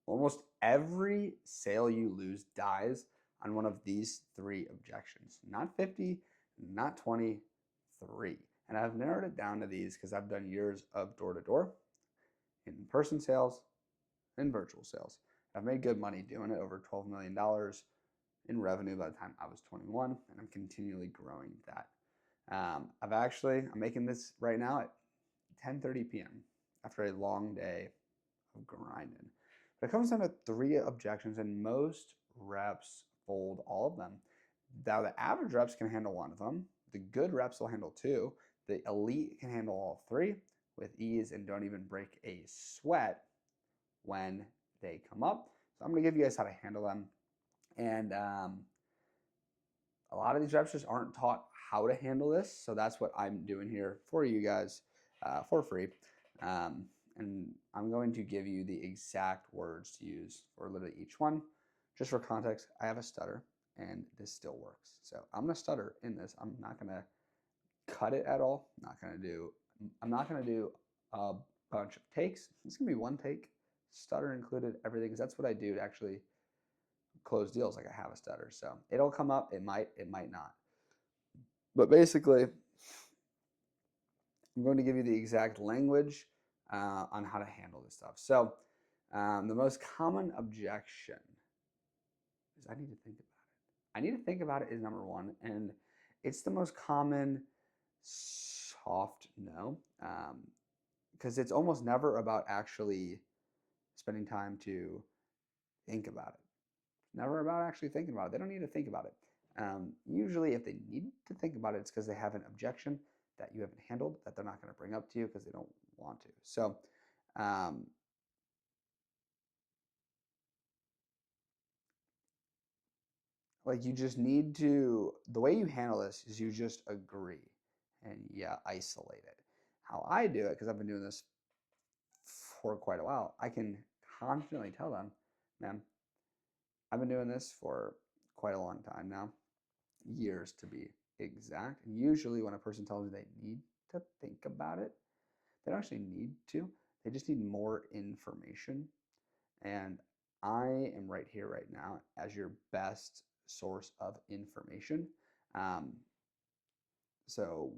Almost every sale you lose dies on one of these three objections. Not 50, not 20, three. And I've narrowed it down to these because I've done years of door-to-door, in-person sales, and virtual sales. I've made good money doing it, over $12 million in revenue by the time I was 21, and I'm continually growing that. I'm making this right now at 10:30 p.m. after a long day of grinding. But it comes down to three objections, and most reps fold all of them. Now, the average reps can handle one of them. The good reps will handle two. The elite can handle all three with ease and don't even break a sweat when they come up. So I'm going to give you guys how to handle them. And a lot of these reps just aren't taught how to handle this. So that's what I'm doing here for you guys for free. And I'm going to give you the exact words to use for literally each one. Just for context, I have a stutter and this still works. So I'm going to stutter in this. I'm not going to cut it at all. I'm not going to do a bunch of takes. It's going to be one take, stutter included, everything, because that's what I do to actually close deals. Like, I have a stutter. So it'll come up, it might not. But basically, I'm going to give you the exact language on how to handle this stuff. So the most common objection is I need to think about it. I need to think about it is number one, and it's the most common soft no, because it's almost never about actually spending time to think about it. Never about actually thinking about it. They don't need to think about it. Usually, if they need to think about it, it's because they have an objection that you haven't handled that they're not going to bring up to you because they don't want to. So, like, you just need to, the way you handle this is you just agree and isolate it. How I do it, because I've been doing this for quite a while, I can confidently tell them, man, I've been doing this for quite a long time now, years to be exact. And usually when a person tells me they need to think about it, they don't actually need to. They just need more information. And I am right here right now as your best source of information. So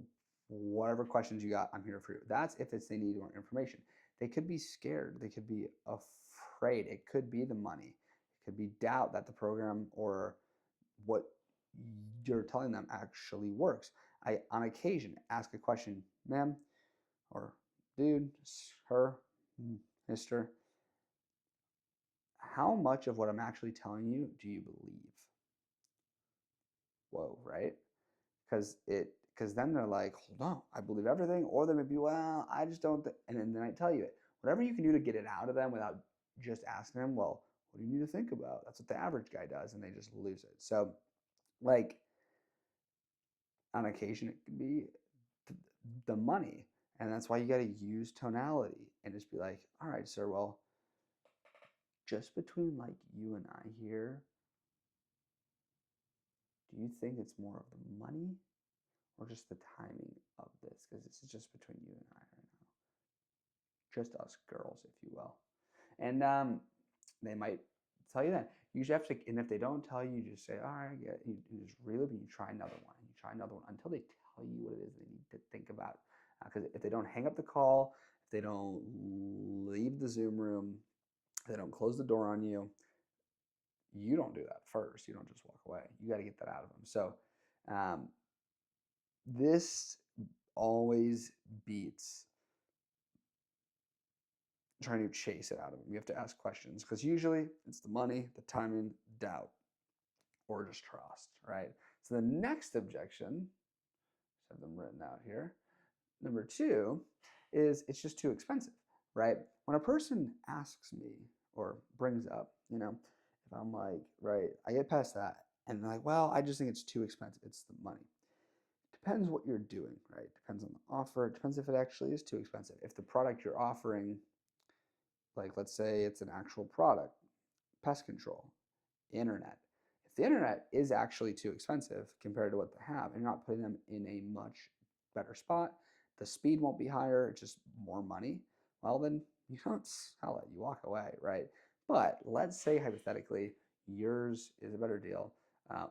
whatever questions you got, I'm here for you. That's if they need more information. They could be scared. They could be afraid. It could be the money. It could be doubt that the program or what you're telling them actually works. I, on occasion, ask a question, ma'am, or dude, her, mister, how much of what I'm actually telling you do you believe? Whoa, right? Because then they're like, hold on, I believe everything. Or they may be, well, I just don't. And then I tell you it. Whatever you can do to get it out of them without just asking them, well, what do you need to think about? That's what the average guy does, and they just lose it. So, like, on occasion, it could be the money. And that's why you got to use tonality and just be like, all right, sir, well, just between like you and I here, do you think it's more of the money or just the timing of this? Because this is just between you and I right now. Just us girls, if you will. And they might tell you that. You just have to, and if they don't tell you, you just say, all right, yeah, you just relive and you try another one. And you try another one until they tell you what it is they need to think about. Because if they don't hang up the call, if they don't leave the Zoom room, if they don't close the door on you, you don't do that first. You don't just walk away. You got to get that out of them. So this always beats trying to chase it out of them. You have to ask questions because usually it's the money, the timing, doubt, or just trust, right? So the next objection, I have them written out here. Number two is it's just too expensive, right? When a person asks me or brings up, if I'm like, right, I get past that and they're like, well, I just think it's too expensive. It's the money. Depends what you're doing, right? Depends on the offer. It depends if it actually is too expensive. If the product you're offering, like let's say it's an actual product, pest control, internet. If the internet is actually too expensive compared to what they have, and you're not putting them in a much better spot, the speed won't be higher, it's just more money, well then you don't sell it, you walk away, right? But let's say hypothetically yours is a better deal,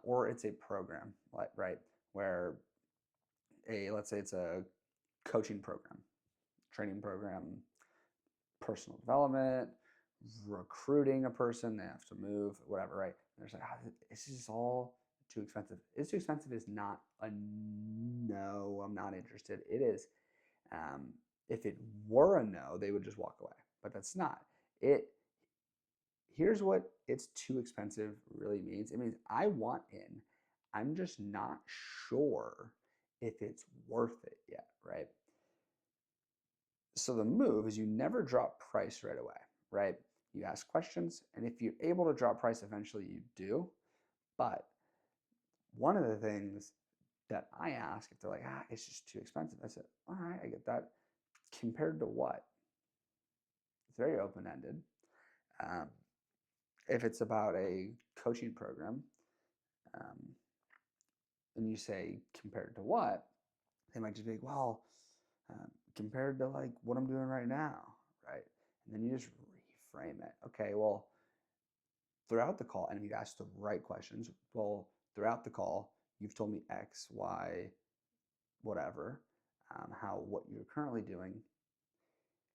or it's a program, right? Where let's say it's a coaching program, training program, personal development, recruiting a person, they have to move, whatever, right? And they're like, this is all too expensive. It's too expensive is not a no, I'm not interested. It is. If it were a no, they would just walk away. But that's not. It Here's what it's too expensive really means. It means I want in. I'm just not sure if it's worth it yet, right? So the move is you never drop price right away, right? You ask questions, and if you're able to drop price eventually, you do. But one of the things that I ask, if they're like, it's just too expensive, I said, all right, I get that. Compared to what? It's very open ended. Um, if it's about a coaching program, um, and you say compared to what, they might just be like, well, compared to like what I'm doing right now, right? And then you just reframe it. Okay, well, throughout the call, and if you ask the right questions, well, throughout the call, you've told me X, Y, whatever, how what you're currently doing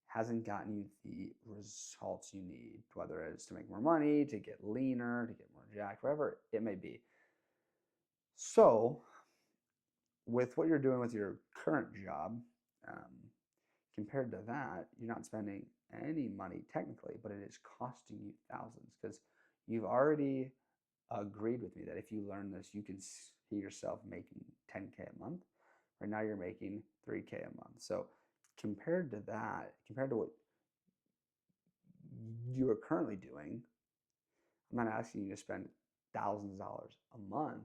hasn't gotten you the results you need, whether it's to make more money, to get leaner, to get more jacked, whatever it may be. So, with what you're doing with your current job, um, compared to that, you're not spending any money technically, but it is costing you thousands because you've already agreed with me that if you learn this, you can see yourself making 10K a month. Right now, you're making 3K a month. So, compared to that, compared to what you are currently doing, I'm not asking you to spend thousands of dollars a month.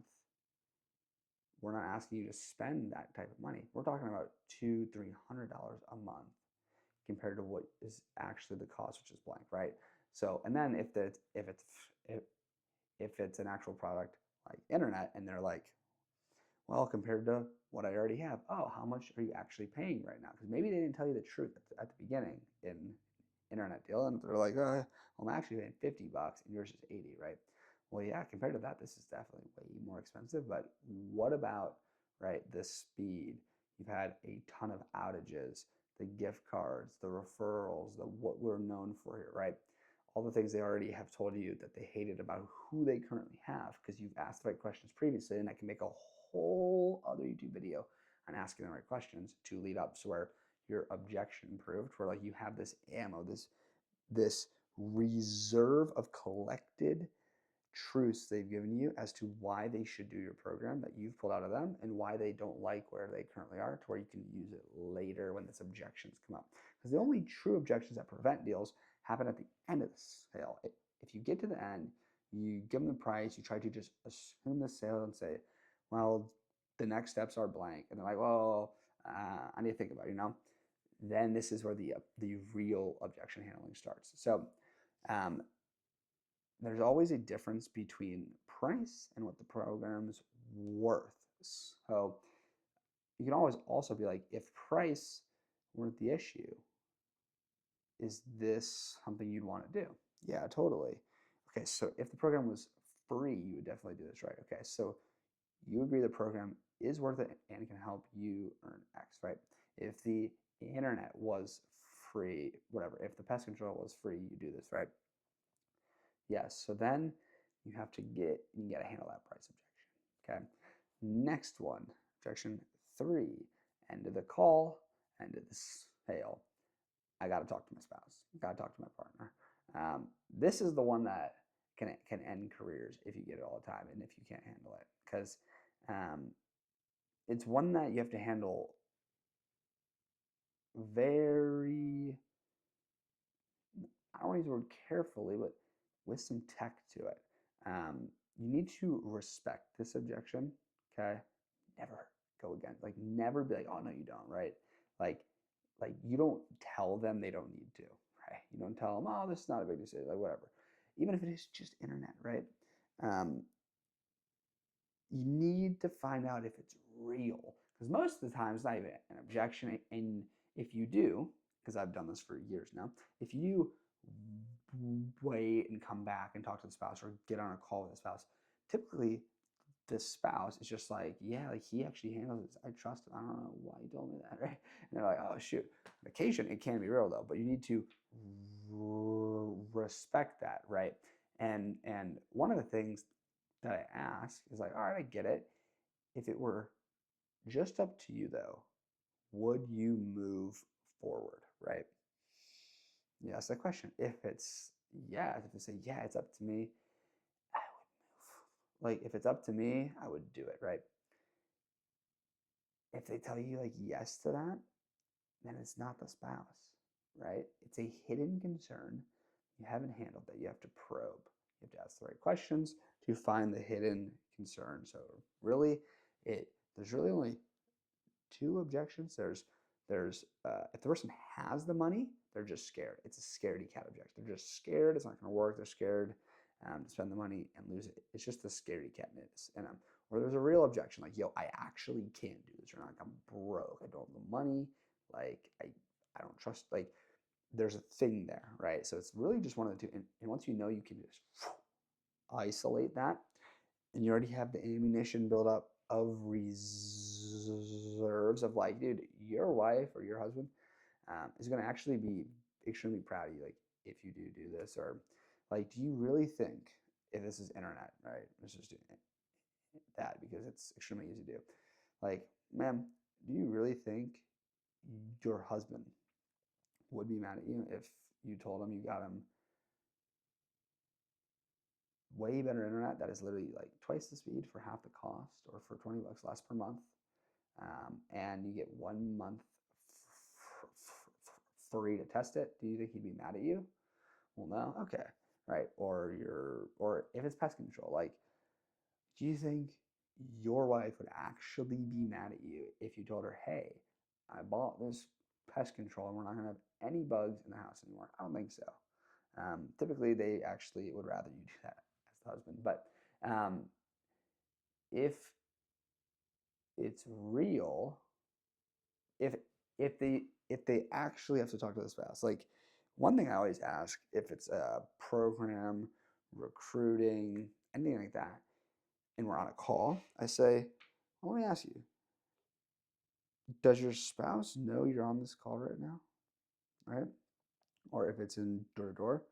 We're not asking you to spend that type of money. We're talking about $200-300 a month compared to what is actually the cost, which is blank, right? So, and then if it's an actual product like internet, and they're like, well, compared to what I already have, oh, how much are you actually paying right now? Because maybe they didn't tell you the truth at the beginning in internet deal, and they're like, well, I'm actually paying $50 and yours is 80, right? Well, yeah, compared to that, this is definitely way more expensive. But what about, right, the speed? You've had a ton of outages, the gift cards, the referrals, the what we're known for here, right? All the things they already have told you that they hated about who they currently have because you've asked the right questions previously, and I can make a whole other YouTube video on asking the right questions to lead up to where your objection proved, where like you have this ammo, this reserve of collected truths they've given you as to why they should do your program that you've pulled out of them and why they don't like where they currently are, to where you can use it later when this objections come up. Because the only true objections that prevent deals happen at the end of the sale. If you get to the end, you give them the price, you try to just assume the sale and say, well, the next steps are blank. And they're like, well, I need to think about it, then this is where the real objection handling starts. So there's always a difference between price and what the program's worth. So you can always also be like, if price weren't the issue, is this something you'd want to do? Yeah, totally. Okay, so if the program was free, you would definitely do this, right? Okay, so you agree the program is worth it and can help you earn X, right? If the internet was free, whatever, if the pest control was free, you do this, right? Yes, so then you got to handle that price objection, okay? Next one, objection 3, end of the call, end of the sale. I got to talk to my spouse. I got to talk to my partner. This is the one that can end careers if you get it all the time and if you can't handle it, because it's one that you have to handle very, I don't want to use the word carefully, but with some tech to it. You need to respect this objection, okay? Never go again. Like, never be like, oh, no, you don't, right? Like you don't tell them they don't need to, right? You don't tell them, oh, this is not a big decision, like whatever. Even if it is just internet, right? You need to find out if it's real, because most of the time it's not even an objection. And if you do, because I've done this for years now, if you wait and come back and talk to the spouse or get on a call with the spouse. Typically, the spouse is just like, yeah, like he actually handles this. I trust him. I don't know why he told me that, right? And they're like, oh shoot. On occasion, it can be real though, but you need to respect that, right? And one of the things that I ask is like, all right, I get it. If it were just up to you though, would you move forward, right? You ask that question. If it's yeah, if they say yeah, it's up to me, I would move. Like if it's up to me, I would do it, right? If they tell you like yes to that, then it's not the spouse, right? It's a hidden concern. You haven't handled that. You have to probe. You have to ask the right questions to find the hidden concern. So really, there's really only two objections. There's if the person has the money, they're just scared. It's a scaredy cat objection. They're just scared. It's not going to work. They're scared to spend the money and lose it. It's just the scaredy cat news. And or there's a real objection, like, yo, I actually can't do this. Or not, I'm broke. I don't have the money. Like I don't trust. Like there's a thing there, right? So it's really just one of the two. And once you know you can just isolate that, and you already have the ammunition built up of reserves of like, dude, your wife or your husband is going to actually be extremely proud of you, like if you do this, or like, do you really think if this is internet, right? Let's just do that because it's extremely easy to do. Like, ma'am, do you really think your husband would be mad at you if you told him you got him way better internet that is literally like twice the speed for half the cost, or for 20 bucks less per month, and you get 1 month free to test it? Do you think he'd be mad at you? Well, no. Okay, right. Or if it's pest control, like, do you think your wife would actually be mad at you if you told her, hey, I bought this pest control and we're not going to have any bugs in the house anymore? I don't think so. Typically, they actually would rather you do that as the husband. But if it's real, if if they actually have to talk to the spouse, like one thing I always ask, if it's a program, recruiting, anything like that, and we're on a call, I say, well, let me ask you, does your spouse know you're on this call right now? Right? Or if it's in door to door,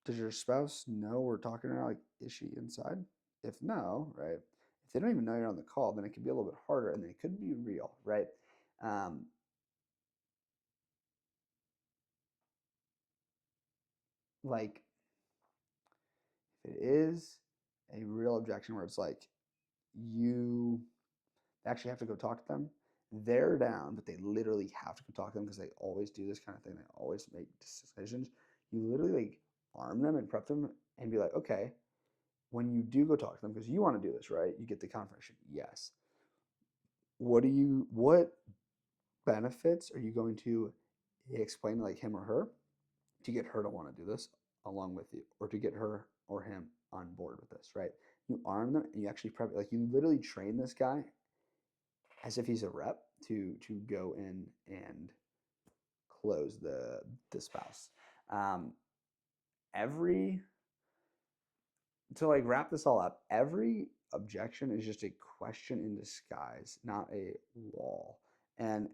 does your spouse know we're talking right now? Like, is she inside? If no, right? If they don't even know you're on the call, then it can be a little bit harder and it could be real, right? Um, like, if it is a real objection where it's like you actually have to go talk to them, they're down, but they literally have to go talk to them because they always do this kind of thing. They always make decisions. You literally like arm them and prep them and be like, okay, when you do go talk to them, because you want to do this, right? You get the confirmation. Yes. What benefits are you going to explain to like him or her to get her to want to do this along with you, or to get her or him on board with this, right? You arm them and you actually prep, like you literally train this guy as if he's a rep to go in and close the spouse. Um, every to like wrap this all up, every objection is just a question in disguise, not a wall. And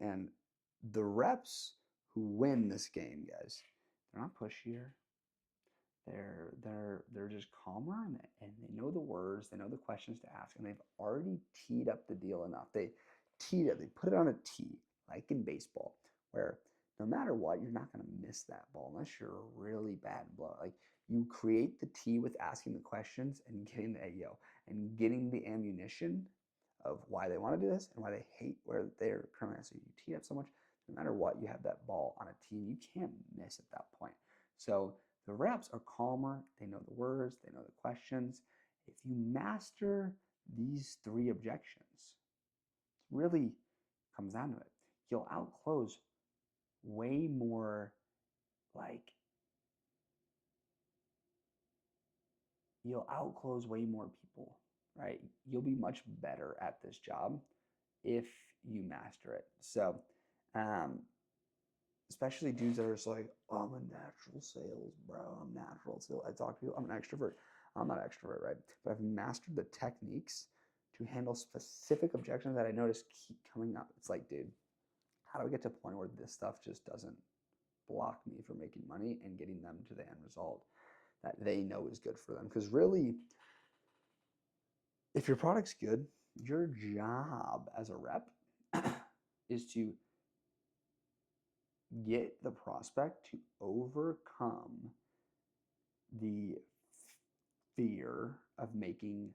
the reps who win this game, guys, they're not pushier. They're just calmer, and they know the words, they know the questions to ask, and they've already teed up the deal enough. They teed it, they put it on a tee, like in baseball, where no matter what, you're not going to miss that ball unless you're a really bad blow. Like you create the tee with asking the questions and getting the AO and getting the ammunition of why they want to do this and why they hate where they're currently at. So you tee up so much, no matter what, you have that ball on a tee, and you can't miss at that point. So the reps are calmer, they know the words, they know the questions. If you master these three objections, it really comes down to it. You'll outclose way more, like, you'll outclose way more people, right? You'll be much better at this job if you master it. So, um, especially dudes that are just like, oh, I'm a natural sales, bro. I'm natural sales. I talk to people. I'm an extrovert. I'm not an extrovert, right? But I've mastered the techniques to handle specific objections that I notice keep coming up. It's like, dude, how do I get to a point where this stuff just doesn't block me from making money and getting them to the end result that they know is good for them? Because really, if your product's good, your job as a rep is to get the prospect to overcome the fear of making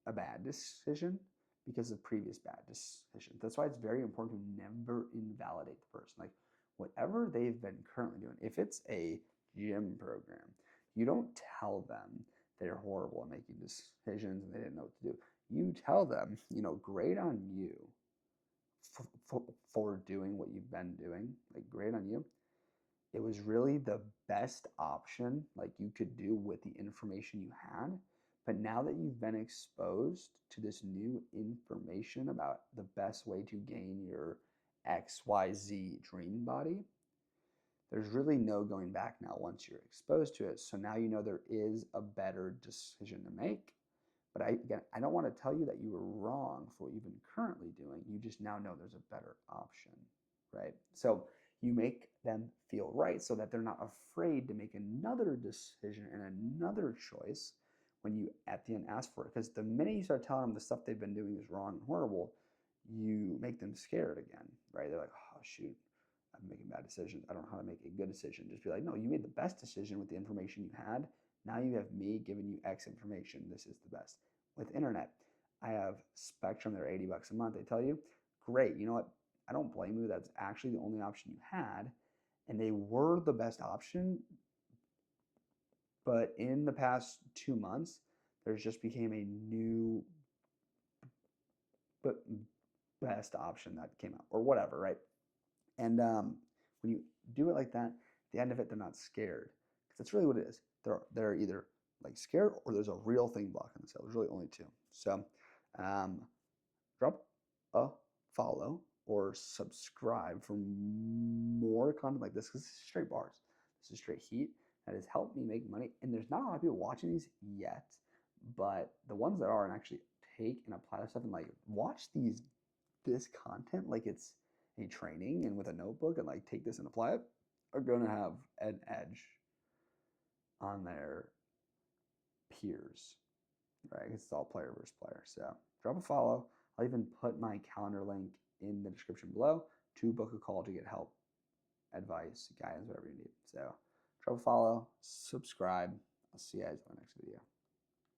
a bad decision because of previous bad decisions. That's why it's very important to never invalidate the person. Like whatever they've been currently doing, if it's a gym program, you don't tell them they're horrible at making decisions and they didn't know what to do. You tell them, great on you for doing what you've been doing. Like, great on you. It was really the best option like you could do with the information you had. But now that you've been exposed to this new information about the best way to gain your XYZ dream body, there's really no going back now once you're exposed to it. So now you know there is a better decision to make. But I don't want to tell you that you were wrong for what you've been currently doing. You just now know there's a better option, right? So you make them feel right so that they're not afraid to make another decision and another choice when you at the end ask for it. Because the minute you start telling them the stuff they've been doing is wrong and horrible, you make them scared again, right? They're like, oh, shoot, I'm making bad decisions. I don't know how to make a good decision. Just be like, no, you made the best decision with the information you had. Now you have me giving you X information. This is the best. With internet, I have Spectrum. They're $80 a month. They tell you, great. You know what? I don't blame you. That's actually the only option you had. And they were the best option. But in the past 2 months, there's just became a new but best option that came out or whatever, right? And when you do it like that, at the end of it, they're not scared because that's really what it is. They're either like scared or there's a real thing blocking the sale. There's really only two. So drop a follow or subscribe for more content like this because this is straight bars. This is straight heat that has helped me make money. And there's not a lot of people watching these yet, but the ones that are and actually take and apply this stuff and like watch this content like it's a training and with a notebook and like take this and apply it are going to have an edge on their peers, right? It's all player versus player. So drop a follow. I'll even put my calendar link in the description below to book a call to get help, advice, guidance, whatever you need. So drop a follow, subscribe. I'll see you guys in the next video.